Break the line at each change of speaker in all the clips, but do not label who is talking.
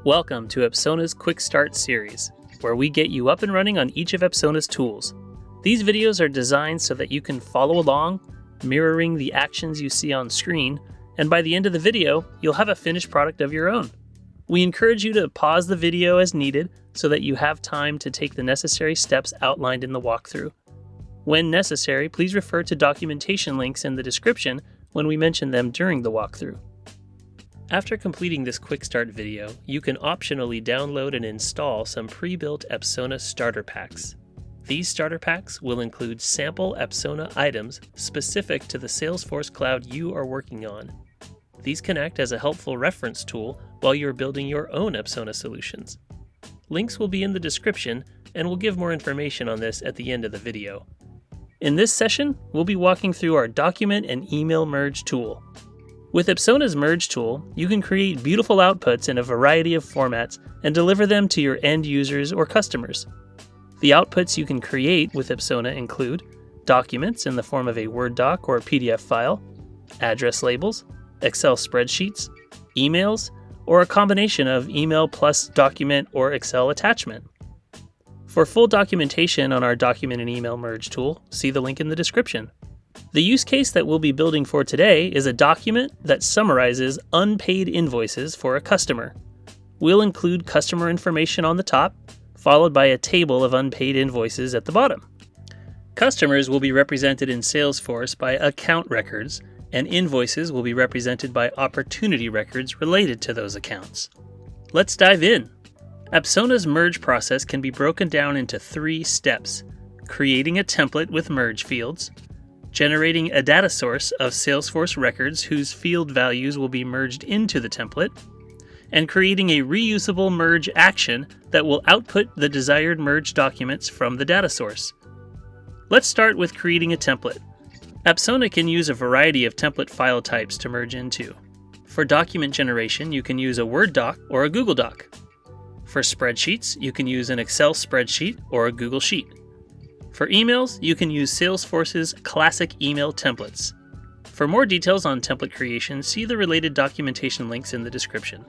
Welcome to Apsona's Quick Start series, where we get you up and running on each of Apsona's tools. These videos are designed so that you can follow along, mirroring the actions you see on screen, and by the end of the video, you'll have a finished product of your own. We encourage you to pause the video as needed so that you have time to take the necessary steps outlined in the walkthrough. When necessary, please refer to documentation links in the description when we mention them during the walkthrough. After completing this quick start video, you can optionally download and install some pre-built Apsona starter packs. These starter packs will include sample Apsona items specific to the Salesforce cloud you are working on. These can act as a helpful reference tool while you're building your own Apsona solutions. Links will be in the description, and we'll give more information on this at the end of the video. In this session, we'll be walking through our document and email merge tool. With Apsona's merge tool, you can create beautiful outputs in a variety of formats and deliver them to your end users or customers. The outputs you can create with Apsona include documents in the form of a Word doc or PDF file, address labels, Excel spreadsheets, emails, or a combination of email plus document or Excel attachment. For full documentation on our document and email merge tool, see the link in the description. The use case that we'll be building for today is a document that summarizes unpaid invoices for a customer. We'll include customer information on the top, followed by a table of unpaid invoices at the bottom. Customers will be represented in Salesforce by account records, and invoices will be represented by opportunity records related to those accounts. Let's dive in. Apsona's merge process can be broken down into 3 steps: creating a template with merge fields, generating a data source of Salesforce records whose field values will be merged into the template, and creating a reusable merge action that will output the desired merge documents from the data source. Let's start with creating a template. Apsona can use a variety of template file types to merge into. For document generation, you can use a Word doc or a Google Doc. For spreadsheets, you can use an Excel spreadsheet or a Google Sheet. For emails, you can use Salesforce's classic email templates. For more details on template creation, see the related documentation links in the description.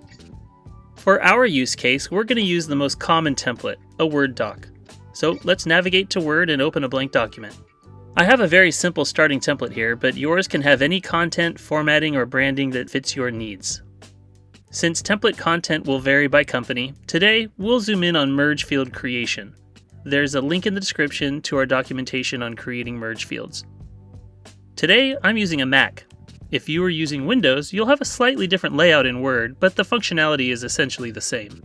For our use case, we're going to use the most common template, a Word doc. So let's navigate to Word and open a blank document. I have a very simple starting template here, but yours can have any content, formatting, or branding that fits your needs. Since template content will vary by company, today we'll zoom in on merge field creation. There's a link in the description to our documentation on creating merge fields. Today, I'm using a Mac. If you are using Windows, you'll have a slightly different layout in Word, but the functionality is essentially the same.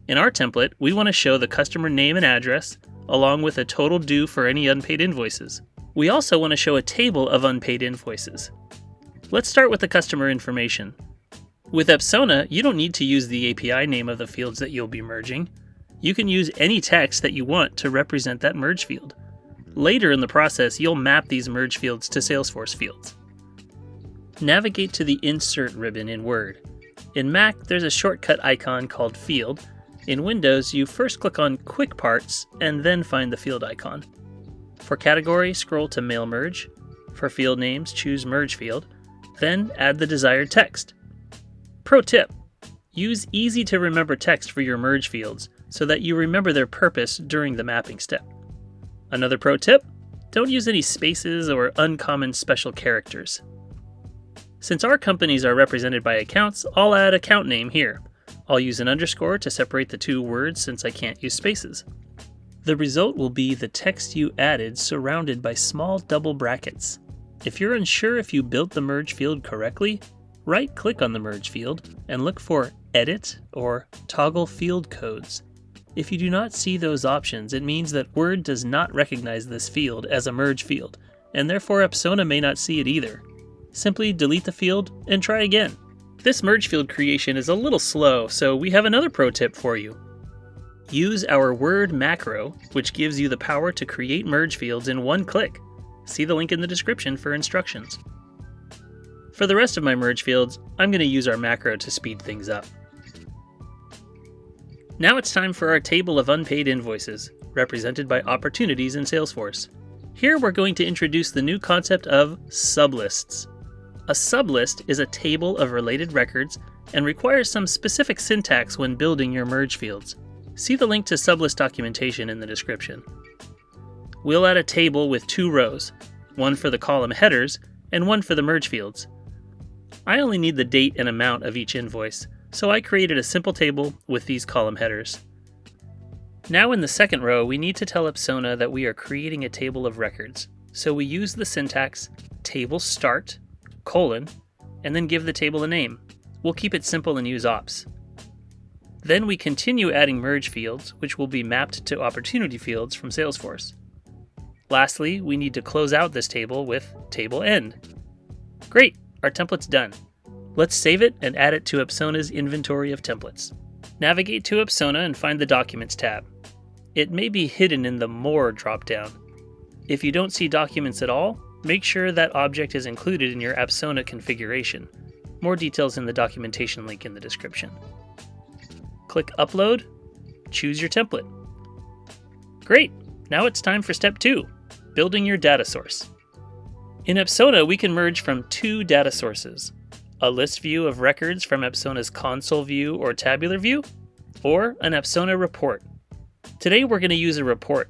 In our template, we want to show the customer name and address, along with a total due for any unpaid invoices. We also want to show a table of unpaid invoices. Let's start with the customer information. With Apsona, you don't need to use the API name of the fields that you'll be merging. You can use any text that you want to represent that merge field. Later in the process, you'll map these merge fields to Salesforce fields. Navigate to the Insert ribbon in Word. In Mac, there's a shortcut icon called Field. In Windows, you first click on Quick Parts and then find the field icon. For category, scroll to Mail Merge. For field names, choose Merge Field. Then add the desired text. Pro tip: use easy-to-remember text for your merge fields so that you remember their purpose during the mapping step. Another pro tip: don't use any spaces or uncommon special characters. Since our companies are represented by accounts, I'll add account name here. I'll use an underscore to separate the 2 words since I can't use spaces. The result will be the text you added surrounded by small double brackets. If you're unsure if you built the merge field correctly, right-click on the merge field and look for Edit or Toggle Field Codes. If you do not see those options, it means that Word does not recognize this field as a merge field, and therefore Apsona may not see it either. Simply delete the field and try again. This merge field creation is a little slow, so we have another pro tip for you. Use our Word macro, which gives you the power to create merge fields in one click. See the link in the description for instructions. For the rest of my merge fields, I'm going to use our macro to speed things up. Now it's time for our table of unpaid invoices, represented by opportunities in Salesforce. Here we're going to introduce the new concept of sublists. A sublist is a table of related records and requires some specific syntax when building your merge fields. See the link to sublist documentation in the description. We'll add a table with 2 rows, one for the column headers and one for the merge fields. I only need the date and amount of each invoice, so I created a simple table with these column headers. Now in the second row, we need to tell Apsona that we are creating a table of records, so we use the syntax table start, colon, and then give the table a name. We'll keep it simple and use ops. Then we continue adding merge fields, which will be mapped to opportunity fields from Salesforce. Lastly, we need to close out this table with table end. Great, our template's done. Let's save it and add it to Apsona's inventory of templates. Navigate to Apsona and find the Documents tab. It may be hidden in the More dropdown. If you don't see documents at all, make sure that object is included in your Apsona configuration. More details in the documentation link in the description. Click Upload, choose your template. Great, now it's time for step 2, building your data source. In Apsona, we can merge from 2 data sources, a list view of records from Apsona's console view or tabular view, or an Apsona report. Today we're going to use a report.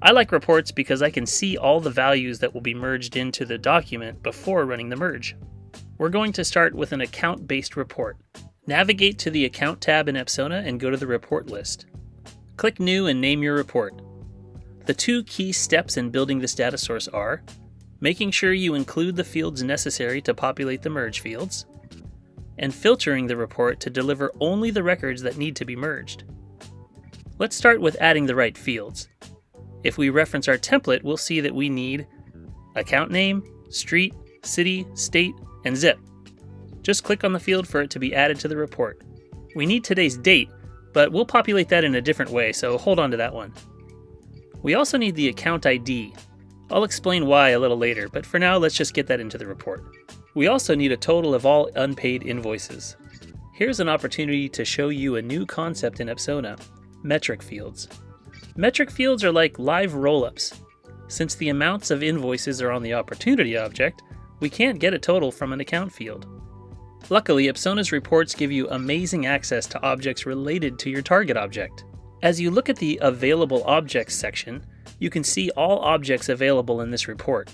I like reports because I can see all the values that will be merged into the document before running the merge. We're going to start with an account-based report. Navigate to the Account tab in Apsona and go to the Report list. Click New and name your report. The 2 key steps in building this data source are making sure you include the fields necessary to populate the merge fields, and filtering the report to deliver only the records that need to be merged. Let's start with adding the right fields. If we reference our template, we'll see that we need account name, street, city, state, and zip. Just click on the field for it to be added to the report. We need today's date, but we'll populate that in a different way, so hold on to that one. We also need the account ID. I'll explain why a little later, but for now let's just get that into the report. We also need a total of all unpaid invoices. Here's an opportunity to show you a new concept in Apsona, metric fields. Metric fields are like live rollups. Since the amounts of invoices are on the opportunity object, we can't get a total from an account field. Luckily, Apsona's reports give you amazing access to objects related to your target object. As you look at the Available Objects section, you can see all objects available in this report.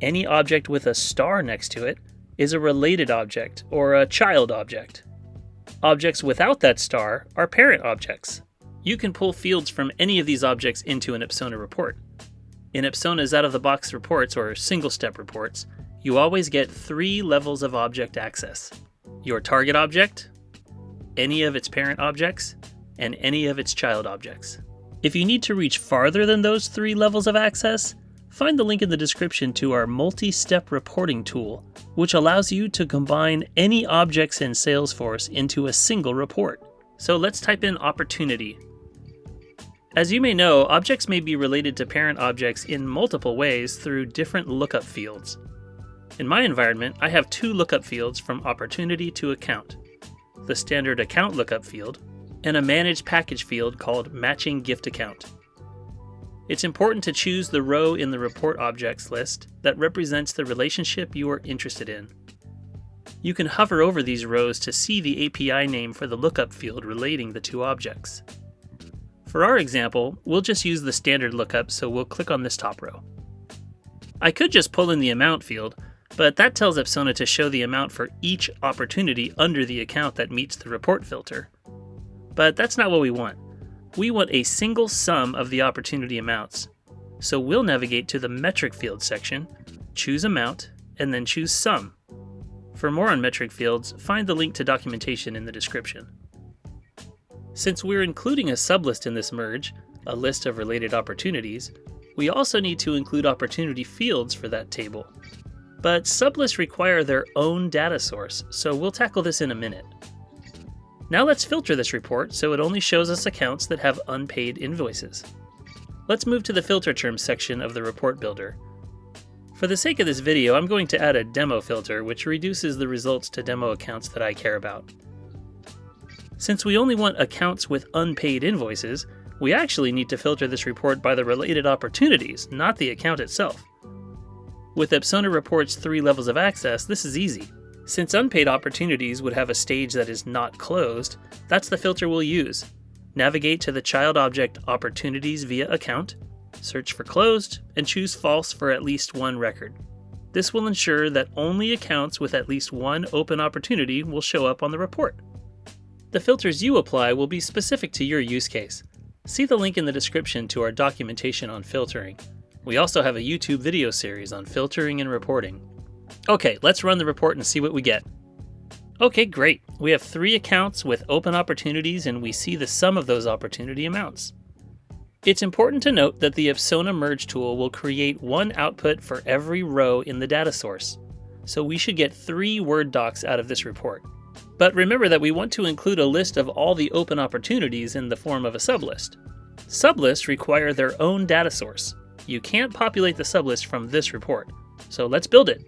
Any object with a star next to it is a related object or a child object. Objects without that star are parent objects. You can pull fields from any of these objects into an Apsona report. In Apsona's out-of-the-box reports or single-step reports, you always get 3 levels of object access: your target object, any of its parent objects, and any of its child objects. If you need to reach farther than those 3 levels of access, find the link in the description to our multi-step reporting tool, which allows you to combine any objects in Salesforce into a single report. So let's type in opportunity. As you may know, objects may be related to parent objects in multiple ways through different lookup fields. In my environment, I have 2 lookup fields from opportunity to account: the standard account lookup field and a managed package field called matching gift account. It's important to choose the row in the report objects list that represents the relationship you are interested in. You can hover over these rows to see the API name for the lookup field relating the 2 objects. For our example, we'll just use the standard lookup, so we'll click on this top row. I could just pull in the amount field, but that tells Apsona to show the amount for each opportunity under the account that meets the report filter. But that's not what we want. We want a single sum of the opportunity amounts. So we'll navigate to the metric field section, choose amount, and then choose sum. For more on metric fields, find the link to documentation in the description. Since we're including a sublist in this merge, a list of related opportunities, we also need to include opportunity fields for that table. But sublists require their own data source, so we'll tackle this in a minute. Now let's filter this report so it only shows us accounts that have unpaid invoices. Let's move to the filter terms section of the report builder. For the sake of this video, I'm going to add a demo filter which reduces the results to demo accounts that I care about. Since we only want accounts with unpaid invoices, we actually need to filter this report by the related opportunities, not the account itself. With Apsona Report's 3 levels of access, this is easy. Since unpaid opportunities would have a stage that is not closed, that's the filter we'll use. Navigate to the child object Opportunities via Account, search for Closed, and choose False for at least one record. This will ensure that only accounts with at least one open opportunity will show up on the report. The filters you apply will be specific to your use case. See the link in the description to our documentation on filtering. We also have a YouTube video series on filtering and reporting. Okay, let's run the report and see what we get. Okay, great. We have 3 accounts with open opportunities and we see the sum of those opportunity amounts. It's important to note that the Apsona merge tool will create one output for every row in the data source. So we should get 3 Word docs out of this report. But remember that we want to include a list of all the open opportunities in the form of a sublist. Sublists require their own data source. You can't populate the sublist from this report. So let's build it.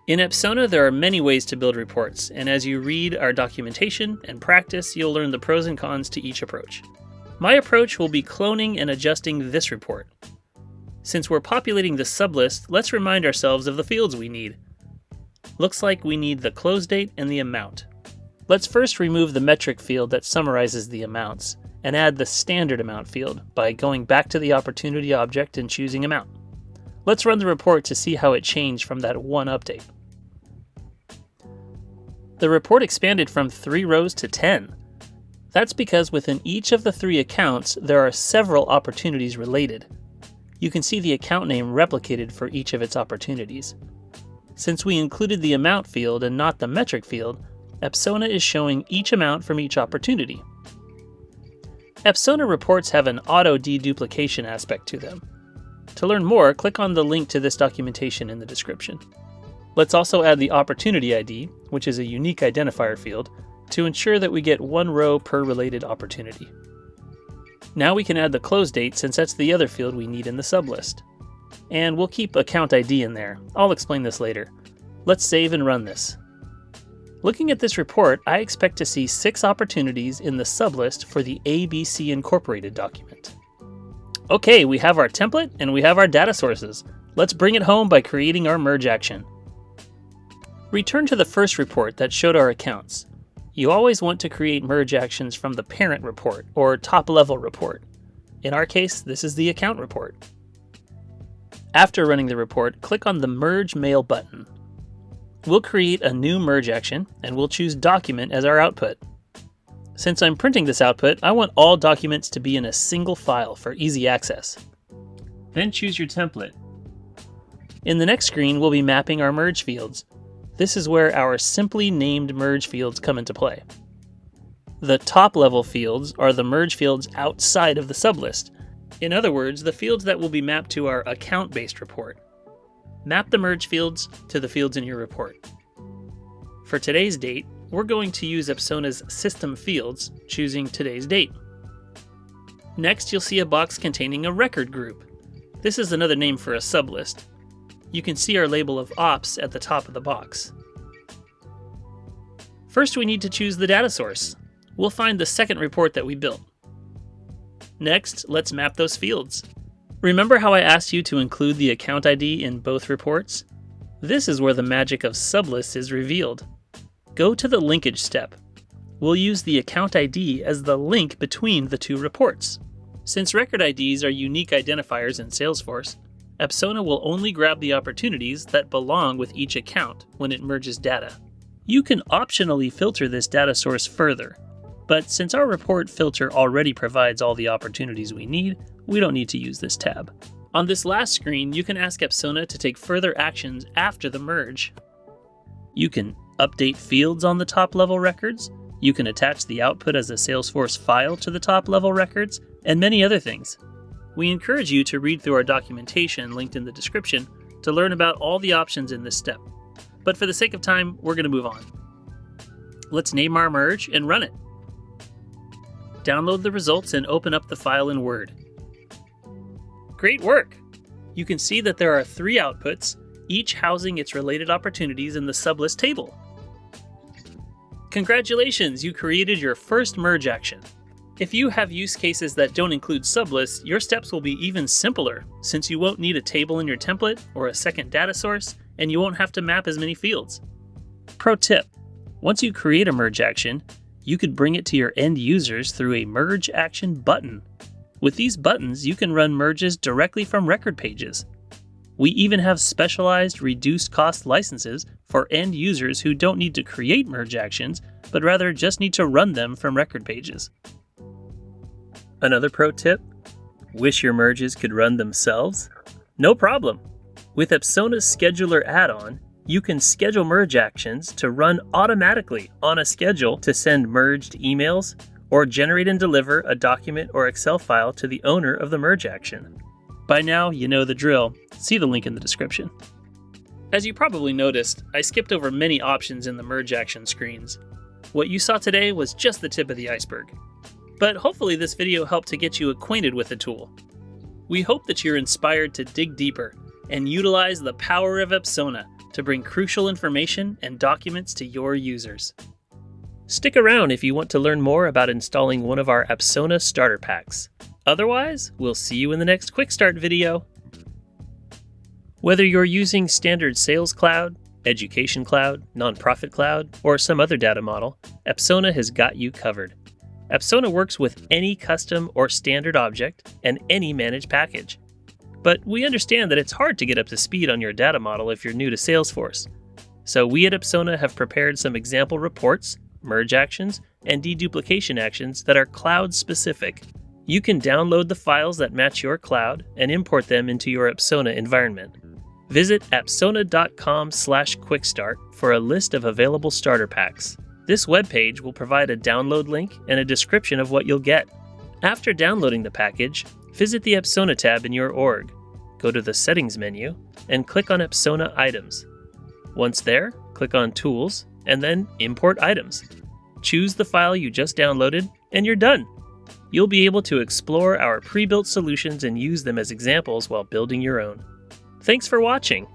In Apsona, there are many ways to build reports, and as you read our documentation and practice, you'll learn the pros and cons to each approach. My approach will be cloning and adjusting this report. Since we're populating the sublist, let's remind ourselves of the fields we need. Looks like we need the close date and the amount. Let's first remove the metric field that summarizes the amounts, and add the standard amount field by going back to the opportunity object and choosing amount. Let's run the report to see how it changed from that one update. The report expanded from 3 rows to 10. That's because within each of the 3 accounts, there are several opportunities related. You can see the account name replicated for each of its opportunities. Since we included the amount field and not the metric field, Apsona is showing each amount from each opportunity. Apsona reports have an auto deduplication aspect to them. To learn more, click on the link to this documentation in the description. Let's also add the opportunity ID, which is a unique identifier field, to ensure that we get 1 row per related opportunity. Now we can add the close date since that's the other field we need in the sublist. And we'll keep account ID in there. I'll explain this later. Let's save and run this. Looking at this report, I expect to see 6 opportunities in the sublist for the ABC Incorporated document. Okay, we have our template and we have our data sources. Let's bring it home by creating our merge action. Return to the first report that showed our accounts. You always want to create merge actions from the parent report or top-level report. In our case, this is the account report. After running the report, click on the Merge Mail button. We'll create a new merge action, and we'll choose Document as our output. Since I'm printing this output, I want all documents to be in a single file for easy access. Then choose your template. In the next screen, we'll be mapping our merge fields. This is where our simply named merge fields come into play. The top-level fields are the merge fields outside of the sublist. In other words, the fields that will be mapped to our account-based report. Map the merge fields to the fields in your report. For today's date, we're going to use Apsona's system fields, choosing today's date. Next, you'll see a box containing a record group. This is another name for a sublist. You can see our label of ops at the top of the box. First, we need to choose the data source. We'll find the second report that we built. Next, let's map those fields. Remember how I asked you to include the account ID in both reports? This is where the magic of sublists is revealed. Go to the linkage step. We'll use the account ID as the link between the 2 reports. Since record IDs are unique identifiers in Salesforce, Apsona will only grab the opportunities that belong with each account when it merges data. You can optionally filter this data source further, but since our report filter already provides all the opportunities we need, we don't need to use this tab. On this last screen, you can ask Apsona to take further actions after the merge. You can update fields on the top-level records, you can attach the output as a Salesforce file to the top-level records, and many other things. We encourage you to read through our documentation linked in the description to learn about all the options in this step. But for the sake of time, we're going to move on. Let's name our merge and run it. Download the results and open up the file in Word. Great work! You can see that there are 3 outputs, each housing its related opportunities in the sublist table. Congratulations, you created your first merge action. If you have use cases that don't include sublists, your steps will be even simpler, since you won't need a table in your template or a second data source, and you won't have to map as many fields. Pro tip: once you create a merge action, you could bring it to your end users through a merge action button. With these buttons, you can run merges directly from record pages. We even have specialized reduced cost licenses for end users who don't need to create merge actions, but rather just need to run them from record pages. Another pro tip: wish your merges could run themselves? No problem. With Apsona's Scheduler add-on, you can schedule merge actions to run automatically on a schedule to send merged emails or generate and deliver a document or Excel file to the owner of the merge action. By now, you know the drill. See the link in the description. As you probably noticed, I skipped over many options in the merge action screens. What you saw today was just the tip of the iceberg. But hopefully this video helped to get you acquainted with the tool. We hope that you're inspired to dig deeper and utilize the power of Apsona to bring crucial information and documents to your users. Stick around if you want to learn more about installing one of our Apsona starter packs. Otherwise, we'll see you in the next Quick Start video. Whether you're using standard Sales Cloud, Education Cloud, Nonprofit Cloud, or some other data model, Apsona has got you covered. Apsona works with any custom or standard object and any managed package. But we understand that it's hard to get up to speed on your data model if you're new to Salesforce. So we at Apsona have prepared some example reports, merge actions, and deduplication actions that are cloud-specific. You can download the files that match your cloud and import them into your Apsona environment. Visit apsona.com/quickstart for a list of available starter packs. This webpage will provide a download link and a description of what you'll get. After downloading the package, visit the Apsona tab in your org, go to the Settings menu, and click on Apsona Items. Once there, click on Tools, and then Import Items. Choose the file you just downloaded, and you're done. You'll be able to explore our pre-built solutions and use them as examples while building your own. Thanks for watching.